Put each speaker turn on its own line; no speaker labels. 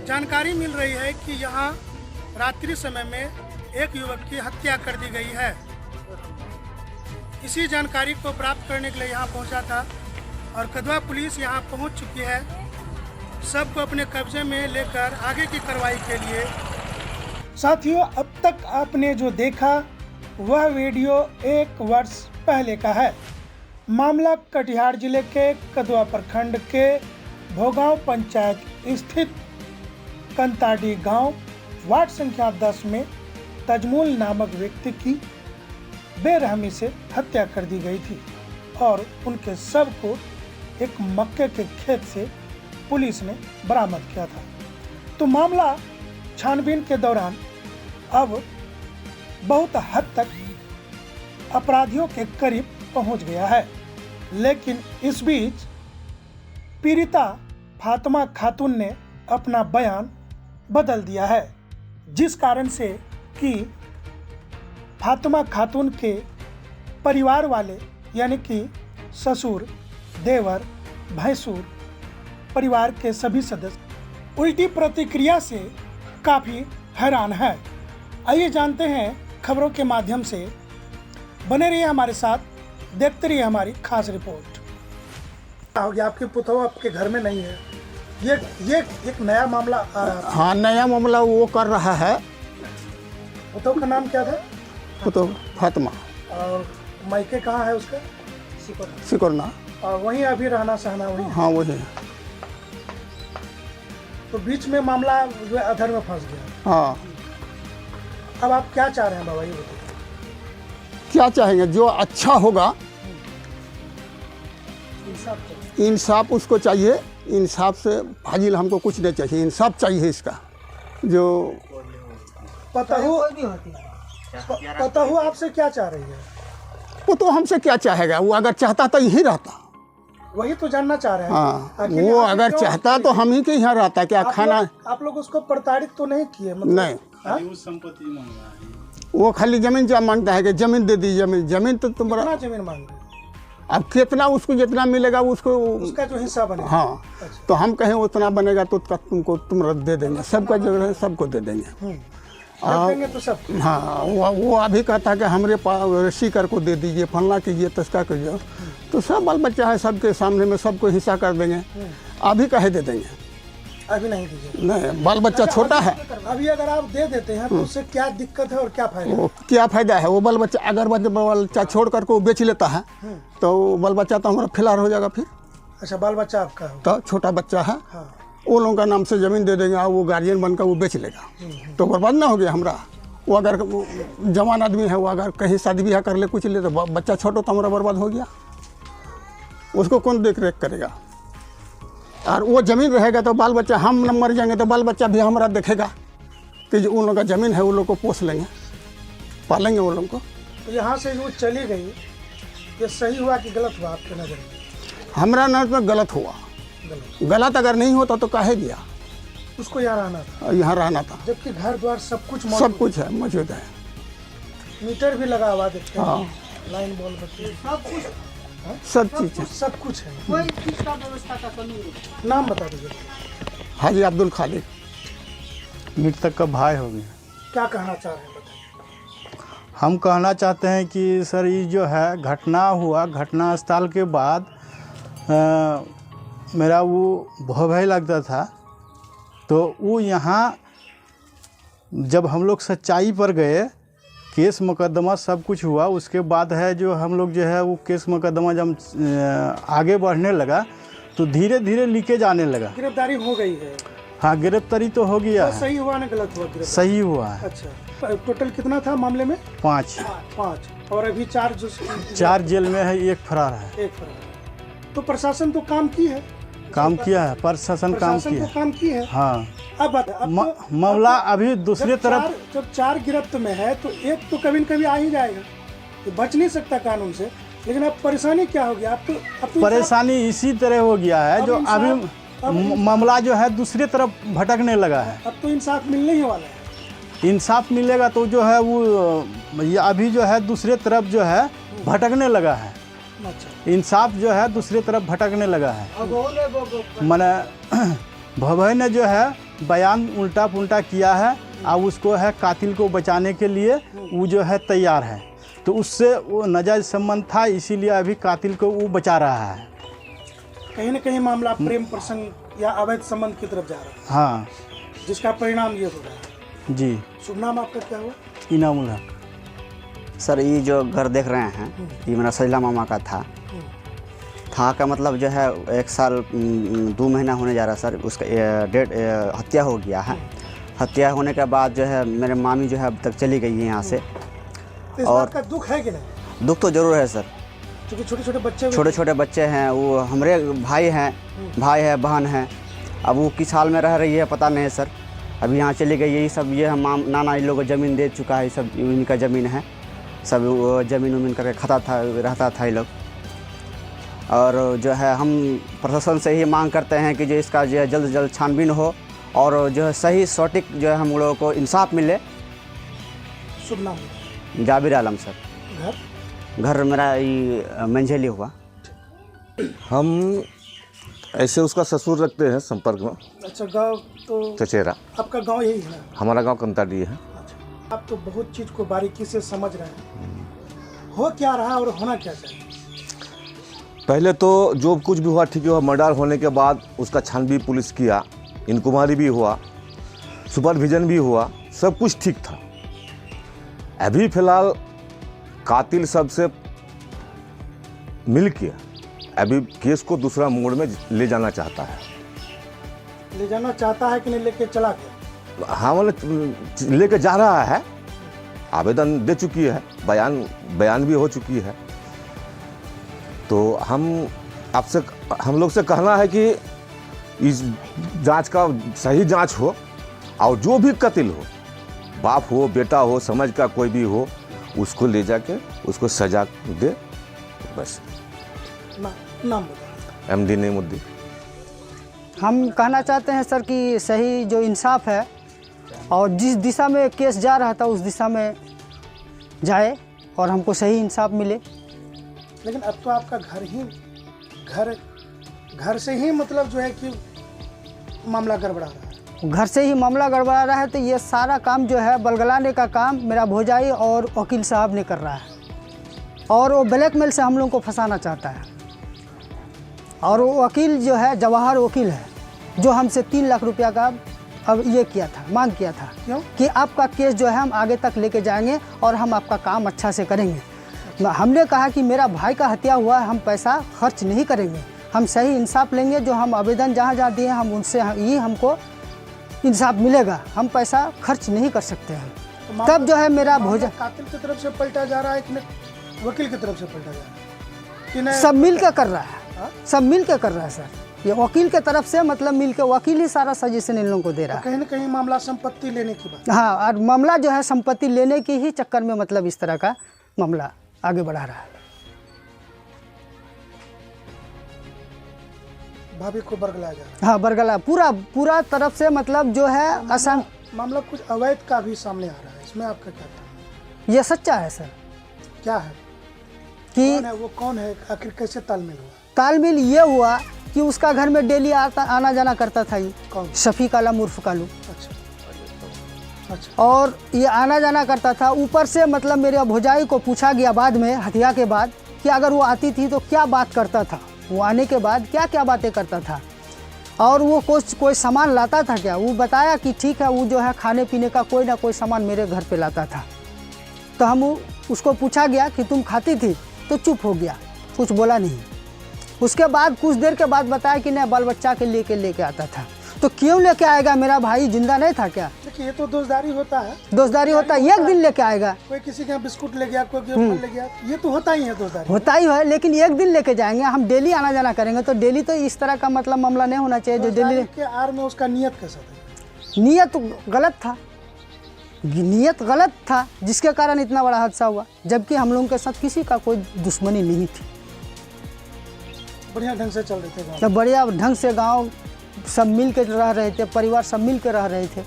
जानकारी मिल रही है कि यहाँ रात्रि समय में एक युवक की हत्या कर दी गई है। इसी जानकारी को प्राप्त करने के लिए यहाँ पहुँचा था और कदवा पुलिस यहाँ पहुँच चुकी है। सबको अपने कब्जे में लेकर आगे की कार्रवाई के लिए। साथियों, अब तक आपने जो देखा वह वीडियो 1 वर्ष पहले का है। मामला कटिहार जिले के कदवा प्रखंड के भोगांव पंचायत स्थित कंताडी गांव वार्ड संख्या 10 में तजमुल नामक व्यक्ति की बेरहमी से हत्या कर दी गई थी और उनके शव को एक मक्के के खेत से पुलिस ने बरामद किया था। तो मामला छानबीन के दौरान अब बहुत हद तक अपराधियों के करीब पहुंच गया है, लेकिन इस बीच पीड़िता फातिमा खातून ने अपना बयान बदल दिया है, जिस कारण से कि फातिमा खातून के परिवार वाले यानी कि ससुर, देवर, भैंसुर परिवार के सभी सदस्य उल्टी प्रतिक्रिया से काफ़ी हैरान है। आइए जानते हैं खबरों के माध्यम से। बने रहिए हमारे साथ, देखते रहिए हमारी खास रिपोर्ट। हो गया आपके पुतौह आपके घर में नहीं है, ये एक नया मामला आ रहा है।
हाँ, नया मामला वो कर रहा है।
पुतौह का नाम क्या था?
पुतौह फातिमा।
और मायके कहाँ है उसका?
सिकोरना।
और वहीं अभी रहना सहना वहीं?
हाँ, वही।
तो बीच में मामला जो है अधर में फंस गया।
हाँ,
अब आप क्या चाह रहे हैं बाबा, ये बताइए।
क्या चाहेंगे? जो अच्छा होगा इंसाफ उसको चाहिए। इंसाफ से फाजिल हमको कुछ नहीं चाहिए, इंसाफ चाहिए इसका। जो
पतहु आपसे क्या चाह रही है?
वो तो हमसे क्या चाहेगा? वो अगर चाहता तो यहीं रहता।
वही तो जानना चाह रहे हैं।
हाँ,
आखिर
वो
यहाँ पे
अगर
क्यों-
चाहता तो हम ही के यहाँ रहता। क्या खाना?
आप लोग उसको प्रताड़ित तो नहीं किए? मतलब
नहीं,
हाँ?
वो खाली जमीन क्या मांगता है कि जमीन दे दी। जमीन तो तुम्हारा।
कितना जमीन मांग रहे हैं?
अब कितना उसको जितना मिलेगा उसको
उसका जो हिस्सा बने।
हाँ, तो हम कहें उतना बनेगा तो तुमको तुम दे देंगे। सबका जगह है, सबको दे देंगे।
देंगे तो सब।
हाँ, वो अभी कहता कि हमरे सीकर को दे दीजिए, फलना कीजिए, तस्का कीजिए। तो सब बाल बच्चा है, सबके सामने में सबको हिस्सा कर देंगे। अभी कहे दे देंगे?
अभी नहीं दीजिए।
नहीं, बाल बच्चा छोटा है।
अभी अगर आप दे देते हैं तो उससे क्या दिक्कत है और क्या फायदा?
वो क्या फायदा है? वो बाल बच्चा अगर बाल बच्चा छोड़ करके वो बेच लेता है तो बाल बच्चा तो हमारा फिलहाल हो जाएगा फिर।
अच्छा, बाल बच्चा आपका हो?
तो छोटा बच्चा है,
हाँ।
वो लोगों का नाम से ज़मीन दे देंगे और वो गार्जियन बनकर वो बेच लेगा। तो बर्बाद ना हो गया हमारा। वो अगर जवान आदमी है, वो अगर कहीं शादी ब्याह कर ले कुछ ले तो बच्चा छोटो तो हमारा बर्बाद हो गया। उसको कौन देख रेख करेगा? और वो ज़मीन रहेगा तो बाल बच्चा, हम न मर जाएंगे तो बाल बच्चा भी हमारा देखेगा कि जो उन लोगों का ज़मीन है वो लोग को पोस लेंगे, पालेंगे वो लोग को।
तो यहाँ से वो चली गई, ये सही हुआ कि गलत हुआ आपके नज़र में?
हमारा नज़र में गलत हुआ। गलत अगर नहीं होता तो काहे दिया?
उसको यहाँ रहना था।
यहाँ रहना था,
जबकि घर द्वार सब कुछ
सब कुछ है, मौजूद है।
मीटर भी लगा हुआ देखते हैं।
हाँ,
लाइन बॉल बत्ती सब कुछ,
सब चीज़ है।
सब कुछ है। कोई चीज का व्यवस्था का कमी नहीं। नाम बता दीजिए।
हाजी अब्दुल खालिक।
मृतक का भाई हो गया।
क्या कहना चाह रहे हैं बताइए।
हम कहना चाहते हैं कि सर, ये जो है घटना हुआ, घटना स्थल के बाद मेरा वो बहुत भय लगता था। तो वो यहाँ जब हम लोग सच्चाई पर गए, केस मुकदमा सब कुछ हुआ, उसके बाद है जो हम लोग जो है वो केस मुकदमा जब आगे बढ़ने लगा तो धीरे धीरे लीकेज आने लगा।
गिरफ्तारी हो गई है?
हाँ, गिरफ्तारी तो हो गया
तो
है।
सही हुआ ना गलत हुआ? गिरफ्तारी
सही हुआ है।
अच्छा, टोटल कितना था मामले में?
5
और अभी 4
4 जेल में है, 1 फरार है।
एक फरार। तो प्रशासन तो काम की है,
काम किया है, प्रशासन काम
प्रशासन
किया
तो काम की है।
हाँ।
अब
मामला अभी दूसरी तरफ
जब 4 गिरफ्त में है तो एक तो कभी न कभी आ ही जाएगा, तो बच नहीं सकता कानून से। लेकिन अब परेशानी क्या होगी? अब तो
परेशानी इसी तरह हो गया है जो अभी मामला जो है दूसरी तरफ भटकने लगा है।
अब तो इंसाफ मिलने ही वाला है।
इंसाफ मिलेगा तो जो है वो ये अभी जो है दूसरे तरफ जो है भटकने लगा है।
अच्छा,
इंसाफ जो है दूसरी तरफ भटकने लगा है। माने भवय ने जो है बयान उल्टा पुल्टा किया है और उसको है कातिल को बचाने के लिए वो जो है तैयार है। तो उससे वो नाजायज संबंध था, इसीलिए अभी कातिल को वो बचा रहा है।
कहीं न कहीं मामला प्रेम प्रसंग या अवैध संबंध की तरफ जा रहा है,
हाँ
जिसका परिणाम ये हो रहा है।
जी।
शुभ नाम आपका क्या हुआ?
इनामुल हक।
सर ये जो घर देख रहे हैं ये मेरा सजला मामा का था का मतलब जो है 1 साल 2 महीना होने जा रहा है सर। उसका डेट हत्या हो गया है। हत्या होने के बाद जो है मेरे मामी जो है अब तक चली गई है यहाँ से।
तो इस बात का दुख है कि नहीं?
दुख तो ज़रूर है सर,
क्योंकि छोटे छोटे बच्चे
हैं, वो हमारे भाई हैं, भाई है बहन है। अब वो किस हाल में रह रही है पता नहीं है सर। अभी यहाँ चली गई, यही सब ये हम नाना इन लोगों को ज़मीन दे चुका है, सब इनका ज़मीन है, सब वो ज़मीन उमीन करके खाता था रहता था ये लोग। और जो है हम प्रशासन से ही मांग करते हैं कि जो इसका जो है जल्द से जल्द छानबीन हो और जो है सही सटीक जो है हम लोगों को इंसाफ मिले।
शुभ नाम?
जाबिर आलम सर। घर मेरा ये मंझेली हुआ।
हम ऐसे उसका ससुर रखते हैं संपर्क में।
अच्छा, गांव तो
चचेरा।
आपका गांव यही है?
हमारा गांव कंताडी है।
अच्छा, आप तो बहुत चीज़ को बारीकी से समझ रहे हैं। हो क्या रहा और होना क्या चाहिए?
पहले तो जो कुछ भी हुआ ठीक हुआ। मर्डर होने के बाद उसका छानबीन पुलिस किया, इंक्वायरी भी हुआ, सुपरविजन भी हुआ, सब कुछ ठीक था। अभी फिलहाल कातिल सबसे मिल के अभी केस को दूसरा मोड़ में ले जाना चाहता है।
ले जाना चाहता है कि नहीं लेके चला गया?
हाँ मतलब लेके जा रहा है, आवेदन दे चुकी है, बयान भी हो चुकी है। तो हम लोग से कहना है कि इस जांच का सही जांच हो और जो भी कत्ल हो, बाप हो बेटा हो समझ का कोई भी हो, उसको ले जाके उसको सजा दे बस।
नाम बताओ।
MD नईमुद्दीन।
हम कहना चाहते हैं सर कि सही जो इंसाफ है और जिस दिशा में केस जा रहा था उस दिशा में जाए और हमको सही इंसाफ मिले।
लेकिन अब तो आपका घर से ही मतलब जो है कि मामला गड़बड़ा रहा है।
घर से ही मामला गड़बड़ा रहा है, तो ये सारा काम जो है बलगलाने का काम मेरा भौजाई और वकील साहब ने कर रहा है और वो ब्लैकमेल से हम लोगों को फंसाना चाहता है। और वो वकील जो है जवाहर वकील है, जो हमसे 3 लाख रुपया का अब ये किया था, मांग किया था।
क्यों? कि
आपका केस जो है हम आगे तक लेके जाएंगे और हम आपका काम अच्छा से करेंगे। हमने कहा कि मेरा भाई का हत्या हुआ है, हम पैसा खर्च नहीं करेंगे, हम सही इंसाफ लेंगे। जो हम आवेदन जहाँ जहाँ दिए हम उनसे ही हमको इंसाफ मिलेगा, हम पैसा खर्च नहीं कर सकते हैं।
तो
तब जो है मेरा भोजन
कातिल की तरफ से पलटा जा रहा है कि नहीं वकील की तरफ से पलटा जा रहा है कि नहीं?
सब मिल के कर रहा है, सब मिल के कर रहा है सर। ये वकील के तरफ से मतलब मिल के वकील ही सारा सजेशन इन लोगों को दे रहा है।
कहीं न कहीं मामला संपत्ति लेने की बात।
हाँ, और मामला जो है संपत्ति लेने की ही चक्कर में मतलब इस तरह का मामला आगे बढ़ा रहा है।
भाभी को बरगलाया जा रहा है।
हाँ, बरगला पूरा तरफ से मतलब जो है आसान।
मामला कुछ अवैध का भी सामने आ रहा है, इसमें आपका क्या कहना है?
ये सच्चा है सर।
क्या है?
कि
कौन है आखिर कैसे तालमेल हुआ?
तालमेल ये हुआ कि उसका घर में डेली आना जाना करता था ये।
कौन?
शफीक आलम उर्फ कालू।
अच्छा।
और ये आना जाना करता था। ऊपर से मतलब मेरे भौजाई को पूछा गया बाद में हत्या के बाद कि अगर वो आती थी तो क्या बात करता था, वो आने के बाद क्या क्या बातें करता था और वो कोई सामान लाता था क्या। वो बताया कि ठीक है, वो जो है खाने पीने का कोई ना कोई सामान मेरे घर पे लाता था। तो हम उसको पूछा गया कि तुम खाती थी, तो चुप हो गया, कुछ बोला नहीं। उसके बाद कुछ देर के बाद बताया कि नहीं, बाल बच्चा के लेके आता था। तो क्यों लेके आएगा, मेरा भाई जिंदा नहीं था क्या?
देखिए, ये तो दोस्तारी होता है।
दोस्तारी होता है, एक दिन लेके आएगा।
कोई किसी के यहाँ बिस्कुट ले गया, कोई फल ले गया, ये तो होता ही है दोस्तारी।
होता ही है, लेकिन एक दिन लेके जाएंगे, हम डेली आना जाना करेंगे तो डेली तो इस तरह का मतलब मामला नहीं होना चाहिए। जो डेली
के आड़ में उसका नियत कैसा था?
नियत गलत था जिसके कारण इतना बड़ा हादसा हुआ, जबकि हम लोगों के साथ किसी का कोई दुश्मनी नहीं थी।
बढ़िया ढंग से चल रहे थे गाँव।
तो बढ़िया ढंग से गांव सब मिल के रह रहे थे, परिवार सब मिल के रह रहे थे।